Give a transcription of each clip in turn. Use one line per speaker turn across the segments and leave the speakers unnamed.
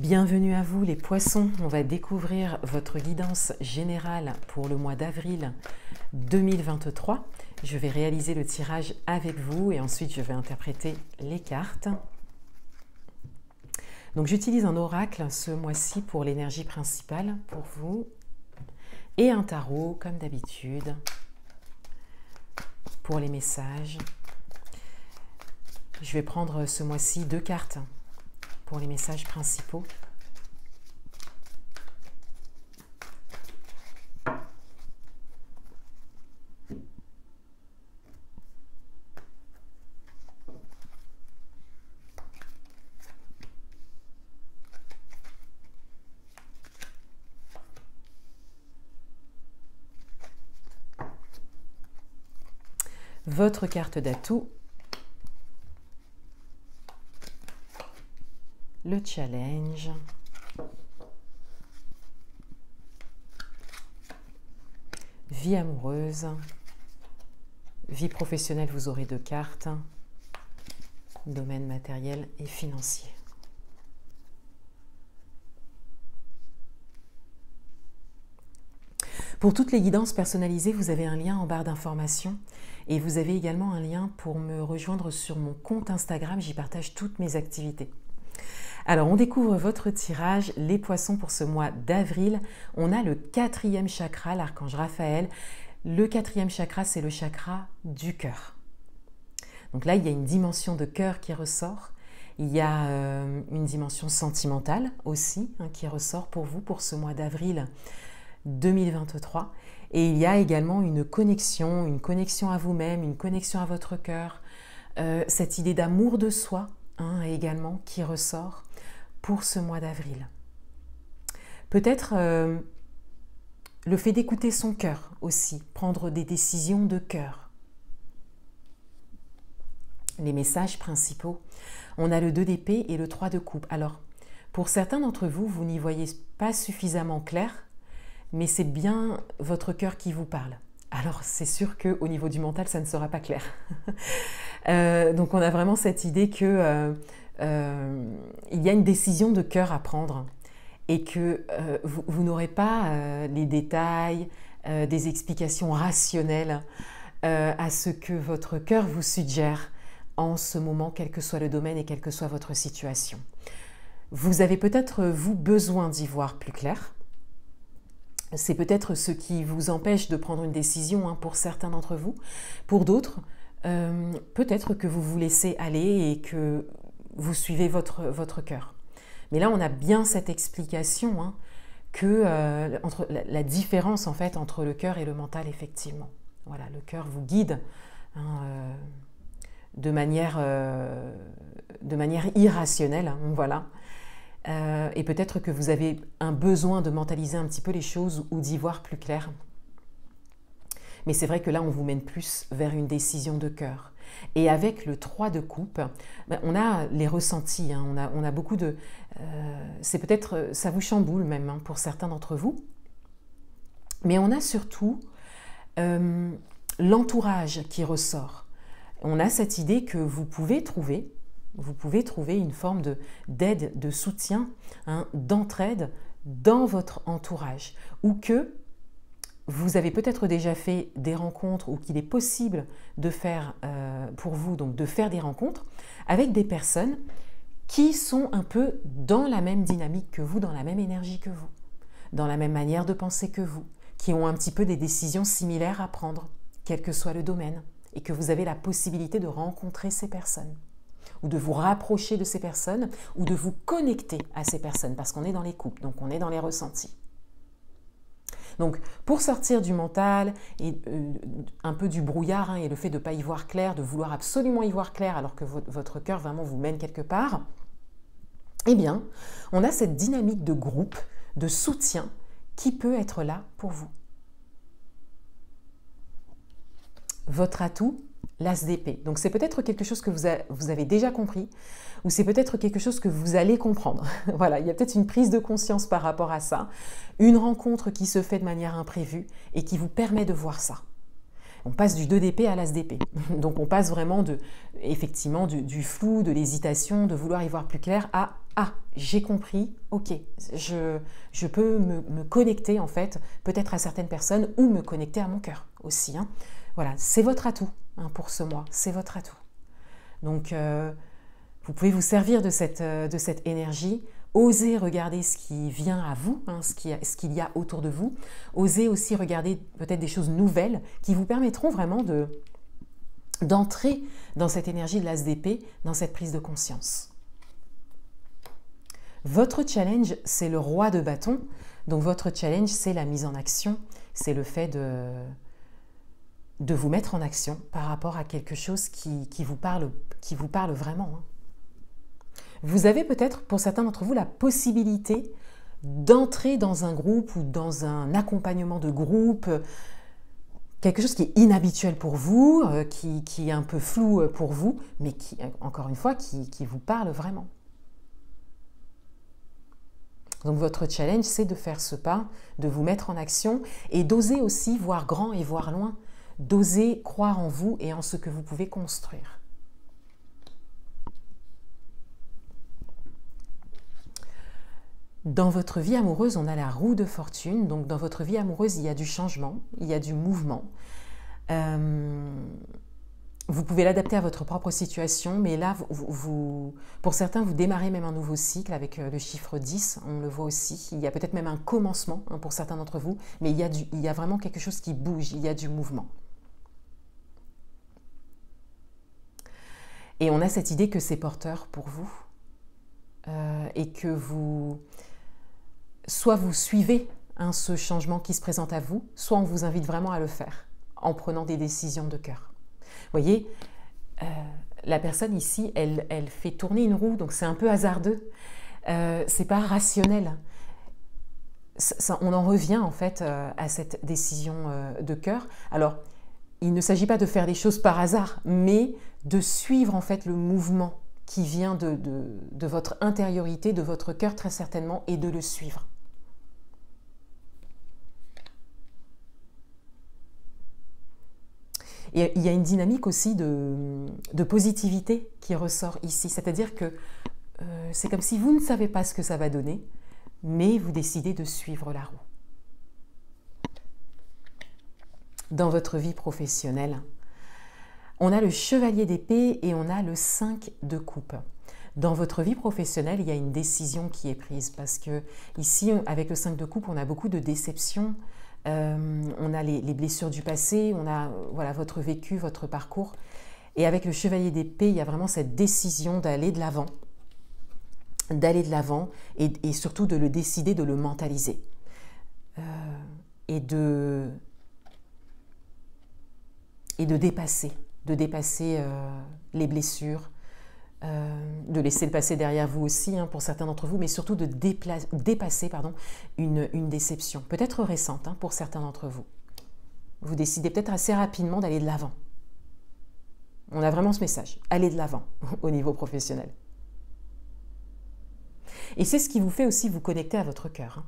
Bienvenue à vous les poissons, on va découvrir votre guidance générale pour le mois d'avril 2023. Je vais réaliser le tirage avec vous et ensuite je vais interpréter les cartes. Donc j'utilise un oracle ce mois-ci pour l'énergie principale pour vous et un tarot comme d'habitude pour les messages. Je vais prendre ce mois-ci 2 cartes pour les messages principaux. Votre carte d'atout, le challenge, vie amoureuse, vie professionnelle, vous aurez 2 cartes, domaine matériel et financier. Pour toutes les guidances personnalisées, vous avez un lien en barre d'informations et vous avez également un lien pour me rejoindre sur mon compte Instagram, j'y partage toutes mes activités. Alors, on découvre votre tirage, les poissons pour ce mois d'avril. On a le 4e chakra, l'archange Raphaël. Le 4e chakra, c'est le chakra du cœur. Donc là, il y a une dimension de cœur qui ressort. Il y a une dimension sentimentale aussi qui ressort pour vous pour ce mois d'avril 2023. Et il y a également une connexion à vous-même, une connexion à votre cœur. Cette idée d'amour de soi également qui ressort pour ce mois d'avril. Peut-être le fait d'écouter son cœur aussi, prendre des décisions de cœur. Les messages principaux, on a le 2 d'épée et le 3 de coupe. Alors, pour certains d'entre vous, vous n'y voyez pas suffisamment clair, mais c'est bien votre cœur qui vous parle. Alors, c'est sûr qu'au niveau du mental, ça ne sera pas clair. Donc, on a vraiment cette idée que il y a une décision de cœur à prendre et que vous n'aurez pas les détails, des explications rationnelles à ce que votre cœur vous suggère en ce moment, quel que soit le domaine et quelle que soit votre situation. Vous avez peut-être, vous, besoin d'y voir plus clair. C'est peut-être ce qui vous empêche de prendre une décision pour certains d'entre vous. Pour d'autres, peut-être que vous vous laissez aller et que vous suivez votre cœur. Mais là, on a bien cette explication que entre la différence en fait entre le cœur et le mental, effectivement. Voilà, le cœur vous guide de manière irrationnelle, voilà. Et peut-être que vous avez un besoin de mentaliser un petit peu les choses ou d'y voir plus clair. Mais c'est vrai que là, on vous mène plus vers une décision de cœur. Et avec le 3 de coupe, on a les ressentis, on a beaucoup de... c'est peut-être, ça vous chamboule même pour certains d'entre vous. Mais on a surtout l'entourage qui ressort. On a cette idée que vous pouvez trouver une forme d'aide, de soutien, d'entraide dans votre entourage. Ou que vous avez peut-être déjà fait des rencontres ou qu'il est possible de faire pour vous, donc de faire des rencontres avec des personnes qui sont un peu dans la même dynamique que vous, dans la même énergie que vous, dans la même manière de penser que vous, qui ont un petit peu des décisions similaires à prendre, quel que soit le domaine, et que vous avez la possibilité de rencontrer ces personnes, ou de vous rapprocher de ces personnes, ou de vous connecter à ces personnes, parce qu'on est dans les couples, donc on est dans les ressentis. Donc, pour sortir du mental et un peu du brouillard et le fait de ne pas y voir clair, de vouloir absolument y voir clair alors que votre cœur vraiment vous mène quelque part, eh bien, on a cette dynamique de groupe, de soutien qui peut être là pour vous. Votre atout, l'as d'épée. Donc, c'est peut-être quelque chose que vous avez déjà compris ou c'est peut-être quelque chose que vous allez comprendre. Voilà, il y a peut-être une prise de conscience par rapport à ça, une rencontre qui se fait de manière imprévue et qui vous permet de voir ça. On passe du 2 d'épée à l'as d'épée. Donc on passe vraiment effectivement du flou, de l'hésitation, de vouloir y voir plus clair à « Ah, j'ai compris, ok, je peux me connecter en fait, peut-être à certaines personnes ou me connecter à mon cœur aussi. » Voilà, c'est votre atout pour ce mois, c'est votre atout. Donc vous pouvez vous servir de cette énergie. Osez regarder ce qui vient à vous, ce qu'il y a autour de vous. Osez aussi regarder peut-être des choses nouvelles qui vous permettront vraiment d'entrer dans cette énergie de l'as d'épée, dans cette prise de conscience. Votre challenge, c'est le roi de bâton. Donc votre challenge, c'est la mise en action. C'est le fait de vous mettre en action par rapport à quelque chose qui vous parle vraiment. Vous avez peut-être, pour certains d'entre vous, la possibilité d'entrer dans un groupe ou dans un accompagnement de groupe, quelque chose qui est inhabituel pour vous, qui est un peu flou pour vous, mais qui, encore une fois, qui vous parle vraiment. Donc votre challenge, c'est de faire ce pas, de vous mettre en action et d'oser aussi voir grand et voir loin, d'oser croire en vous et en ce que vous pouvez construire. Dans votre vie amoureuse, on a la roue de fortune. Donc dans votre vie amoureuse, il y a du changement, il y a du mouvement. Vous pouvez l'adapter à votre propre situation, mais là, pour certains, vous démarrez même un nouveau cycle avec le chiffre 10, on le voit aussi. Il y a peut-être même un commencement pour certains d'entre vous, mais il y a vraiment quelque chose qui bouge, il y a du mouvement. Et on a cette idée que c'est porteur pour vous et que soit vous suivez ce changement qui se présente à vous, soit on vous invite vraiment à le faire en prenant des décisions de cœur. Vous voyez, la personne ici, elle fait tourner une roue, donc c'est un peu hasardeux, c'est pas rationnel. On en revient en fait à cette décision de cœur. Alors, il ne s'agit pas de faire les choses par hasard, mais de suivre en fait le mouvement qui vient de votre intériorité, de votre cœur très certainement, et de le suivre. Et il y a une dynamique aussi de positivité qui ressort ici, c'est-à-dire que c'est comme si vous ne savez pas ce que ça va donner, mais vous décidez de suivre la roue. Dans votre vie professionnelle, on a le chevalier d'épée et on a le 5 de coupe. Dans votre vie professionnelle, il y a une décision qui est prise parce que ici, avec le 5 de coupe, on a beaucoup de déceptions, on a les blessures du passé, on a voilà, votre vécu, votre parcours. Et avec le chevalier d'épée, il y a vraiment cette décision d'aller de l'avant et surtout de le décider, de le mentaliser. Et de dépasser les blessures, de laisser le passé derrière vous aussi, pour certains d'entre vous, mais surtout de dépasser une déception, peut-être récente pour certains d'entre vous. Vous décidez peut-être assez rapidement d'aller de l'avant. On a vraiment ce message, aller de l'avant au niveau professionnel. Et c'est ce qui vous fait aussi vous connecter à votre cœur.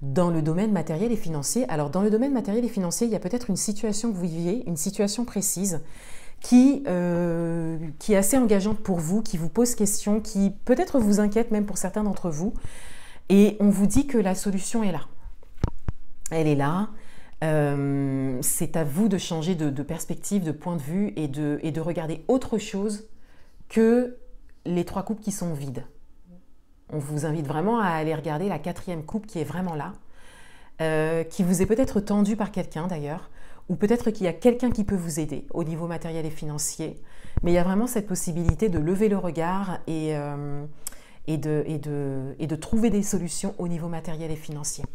Dans le domaine matériel et financier, alors dans le domaine matériel et financier, il y a peut-être une situation que vous viviez, une situation précise qui est assez engageante pour vous, qui vous pose question, qui peut-être vous inquiète même pour certains d'entre vous. Et on vous dit que la solution est là. Elle est là. C'est à vous de changer de perspective, de point de vue et de regarder autre chose que les 3 coupes qui sont vides. On vous invite vraiment à aller regarder la 4e coupe qui est vraiment là, qui vous est peut-être tendue par quelqu'un d'ailleurs, ou peut-être qu'il y a quelqu'un qui peut vous aider au niveau matériel et financier. Mais il y a vraiment cette possibilité de lever le regard et de trouver des solutions au niveau matériel et financier.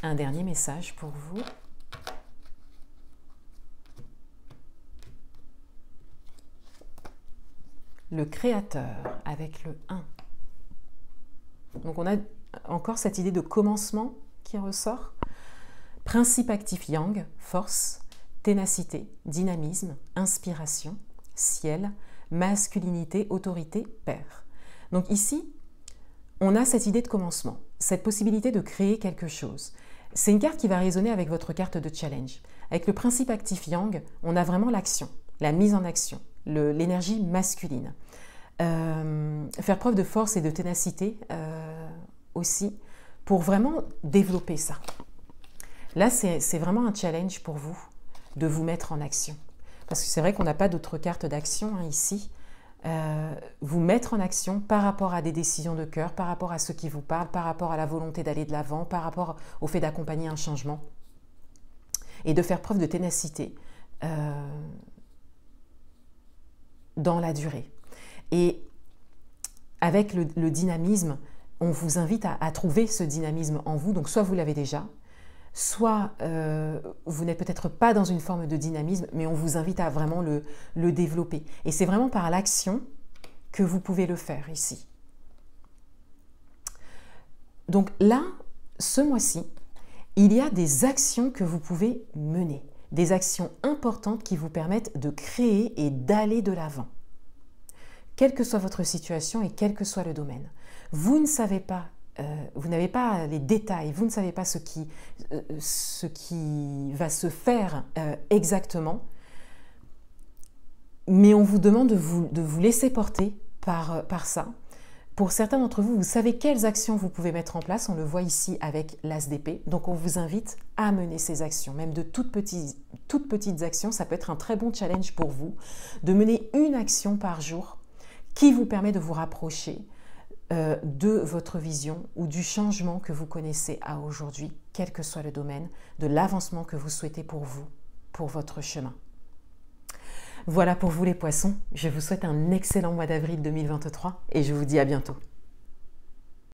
Un dernier message pour vous. Le créateur avec le 1. Donc on a encore cette idée de commencement qui ressort. Principe actif yang, force, ténacité, dynamisme, inspiration, ciel, masculinité, autorité, père. Donc ici, on a cette idée de commencement, cette possibilité de créer quelque chose. C'est une carte qui va résonner avec votre carte de challenge. Avec le principe actif yang, on a vraiment l'action, la mise en action, l'énergie masculine. Faire preuve de force et de ténacité aussi pour vraiment développer ça. Là, c'est vraiment un challenge pour vous de vous mettre en action. Parce que c'est vrai qu'on n'a pas d'autres cartes d'action ici. Vous mettre en action par rapport à des décisions de cœur, par rapport à ce qui vous parle, par rapport à la volonté d'aller de l'avant, par rapport au fait d'accompagner un changement et de faire preuve de ténacité dans la durée. Et avec le dynamisme, on vous invite à trouver ce dynamisme en vous. Donc soit vous l'avez déjà, soit vous n'êtes peut-être pas dans une forme de dynamisme, mais on vous invite à vraiment le développer. Et c'est vraiment par l'action que vous pouvez le faire ici. Donc là, ce mois-ci, il y a des actions que vous pouvez mener, des actions importantes qui vous permettent de créer et d'aller de l'avant. Quelle que soit votre situation et quel que soit le domaine. Vous ne savez pas, vous n'avez pas les détails, vous ne savez pas ce qui va se faire exactement, mais on vous demande de vous laisser porter par ça. Pour certains d'entre vous, vous savez quelles actions vous pouvez mettre en place, on le voit ici avec l'As d'épée, donc on vous invite à mener ces actions, même de toutes petites actions, ça peut être un très bon challenge pour vous, de mener une action par jour qui vous permet de vous rapprocher de votre vision ou du changement que vous connaissez à aujourd'hui, quel que soit le domaine, de l'avancement que vous souhaitez pour vous, pour votre chemin. Voilà pour vous les poissons, je vous souhaite un excellent mois d'avril 2023 et je vous dis à bientôt.